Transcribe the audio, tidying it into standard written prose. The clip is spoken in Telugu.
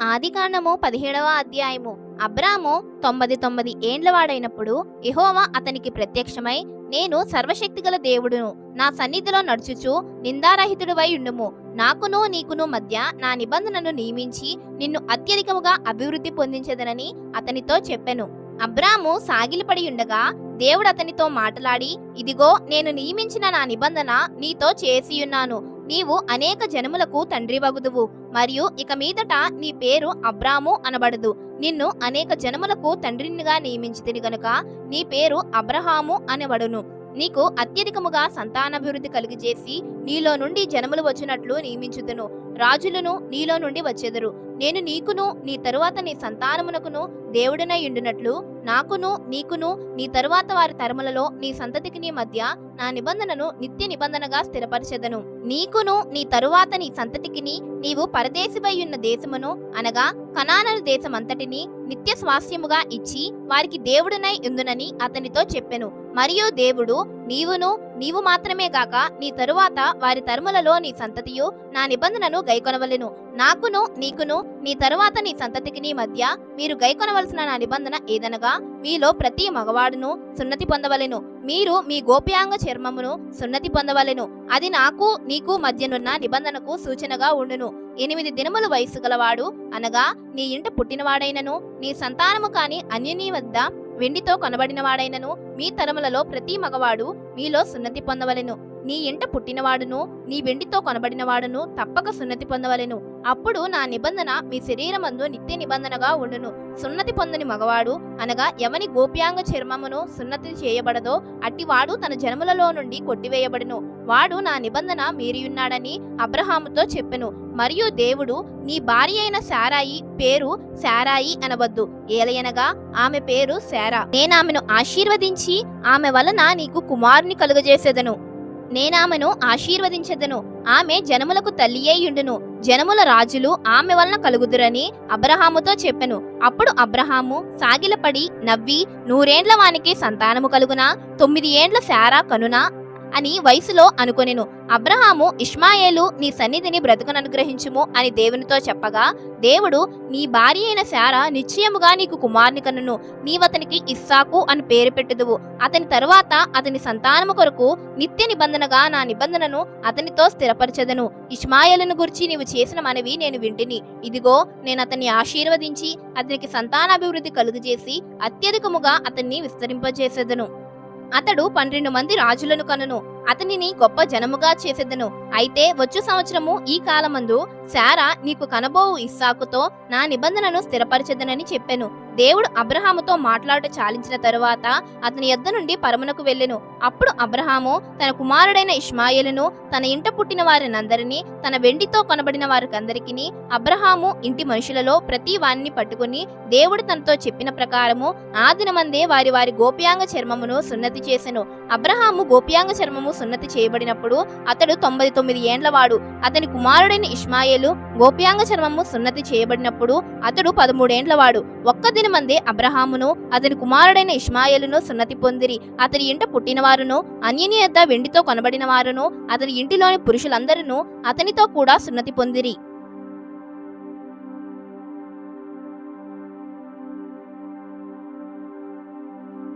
ఆదికాండము 17వ అధ్యాయము. అబ్రాము 99 ఏండ్ల వాడైనప్పుడు యెహోవా అతనికి ప్రత్యక్షమై, నేను సర్వశక్తిగల దేవుడును, నా సన్నిధిలో నడుచుచు నిందారహితుడివై ఉండుము. నాకును నీకును మధ్య నా నిబంధనను నియమించి నిన్ను అత్యధికముగా అభివృద్ధి పొందించెదనని అతనితో చెప్పెను. అబ్రాము సాగిలపడి ఉండగా దేవుడు అతనితో మాట్లాడి, ఇదిగో నేను నియమించిన నా నిబంధన నీతో చేసియున్నాను. నీవు అనేక జనములకు తండ్రివగుదువు, మరియు ఇక మీదట నీ పేరు అబ్రాము అనబడదు. నిన్ను అనేక జనములకు తండ్రినిగా నియమించితిని గనుక నీ పేరు అబ్రహాము అనబడును. నీకు అత్యధికముగా సంతానాభివృద్ధి కలిగజేసి నీలో నుండి జనములు వచ్చినట్లు నియమించుదును. రాజులను నీలో నుండి వచ్చెదరు. నేను నీకును నీ తరువాత నీ సంతానమునకును దేవుడనై ఉండునట్లు నాకును నీకును నీ తరువాత వారి తరములలో నీ సంతతికి నీ మధ్య నా నిబంధనను నిత్య నిబంధనగా స్థిరపరచెదను. నీకును నీ తరువాత నీ సంతతికిని నీవు పరదేశివై ఉన్న దేశమును అనగా కనాను దేశమంతటిని నిత్య స్వాస్యముగా ఇచ్చి వారికి దేవుడనై ఉందునని అతనితో చెప్పెను. మరియు దేవుడు, నీవు మాత్రమే గాక నీ తరువాత వారి తరములలో నీ సంతతియు నా నిబంధనను గైకొనవలెను. నాకును నీకును నీ తరువాత నీ సంతతికి నీ మధ్య మీరు గైకొనవలసిన నా నిబంధన ఏదనగా, మీలో ప్రతి మగవాడును సున్నతి పొందవలెను. మీరు మీ గోప్యాంగ చర్మమును సున్నతి పొందవలెను. అది నాకు నీకు మధ్యనున్న నిబంధనకు సూచనగా ఉండును. 8 దినములు వయసు గలవాడు అనగా నీ ఇంట పుట్టినవాడైనను నీ సంతానము కాని అన్యుని వద్ద వెండితో కొనబడినవాడైనను మీ తరములలో ప్రతి మగవాడు మీలో సున్నతి పొందవలెను. నీ ఇంట పుట్టినవాడును నీ వెండితో కొనబడినవాడును తప్పక సున్నతి పొందవలెను. అప్పుడు నా నిబంధన మీ శరీరమందు నిత్య నిబంధనగా ఉండును. సున్నతి పొందని మగవాడు అనగా ఎవని గోప్యాంగ చర్మమును సున్నతి చేయబడదో అట్టివాడు తన జనములలో నుండి కొట్టివేయబడును. వాడు నా నిబంధన మీరియున్నాడని అబ్రహాముతో చెప్పెను. మరియు దేవుడు, నీ భార్య అయిన శారాయి పేరు శారాయి అనవద్దు, ఏలయనగా ఆమె పేరు శారా. నేనామెను ఆశీర్వదించి ఆమె వలన నీకు కుమారుని కలుగజేసేదను. నేనామెను ఆశీర్వదించెదను. ఆమె జనములకు తల్లియేయుండును. జనముల రాజులు ఆమె వలన కలుగుదురని అబ్రహాముతో చెప్పెను. అప్పుడు అబ్రహాము సాగిలపడి నవ్వి, 100 ఏండ్ల వానికి సంతానము కలుగునా, 9 ఏండ్ల శారా కనునా అని వయసులో అనుకొనెను. అబ్రహాము, ఇష్మాయేలు నీ సన్నిధిని బ్రతుకుననుగ్రహించుము అని దేవునితో చెప్పగా, దేవుడు, నీ భార్య అయిన శారా నిశ్చయముగా నీకు కుమారుని కనును. నీవతనికి ఇస్సాకు అని పేరు పెట్టుదువు. అతని తరువాత అతని సంతానము కొరకు నిత్య నిబంధనగా నా నిబంధనను అతనితో స్థిరపరచెదను. ఇష్మాయేలును గురించి నీవు చేసిన మనవి నేను వింటిని. ఇదిగో నేను అతన్ని ఆశీర్వదించి అతనికి సంతానాభివృద్ధి కలుగజేసి అత్యధికముగా అతన్ని విస్తరింపజేసేదను. అతడు 12 మంది రాజులను కనును. అతనిని గొప్ప జనముగా చేసేదను. అయితే వచ్చు సంవత్సరము ఈ కాలమందు శారా నీకు కనబోవు ఇస్సాకుతో నా నిబంధనను స్థిరపరచెదనని చెప్పెను. దేవుడు అబ్రహాముతో మాట్లాడ చాలించిన తరువాత అతని యొద్ద నుండి పరమునకు వెళ్ళెను. అప్పుడు అబ్రహాము తన కుమారుడైన ఇష్మాయేలును తన ఇంట పుట్టిన వారినందరినీ తన వెండితో కొనబడిన వారికందరికీ అబ్రహాము ఇంటి మనుషులలో ప్రతి వారిని పట్టుకుని దేవుడు తనతో చెప్పిన ప్రకారము ఆ దినమందే వారి వారి గోప్యాంగ చర్మమును సున్నతి చేసెను. అబ్రహాము గోప్యాంగ చర్మము సున్నతి చేయబడినప్పుడు అతడు 99 ఏండ్లవాడు. అతని కుమారుడైన ఇష్మాయేలు గోప్యాంగ చర్మము సున్నతి చేయబడినప్పుడు అతడు 13 ఏండ్లవాడు. ఒక్క దినమందే అబ్రహామును అతని కుమారుడైన ఇష్మాయేలును సున్నతి పొందిరి. అతని ఇంట పుట్టినవారును అన్యుని యొద్ద వెండితో కొనబడిన వారును అతని ఇంటిలోని పురుషులందరూ అతనితో కూడా సున్నతి పొందిరి.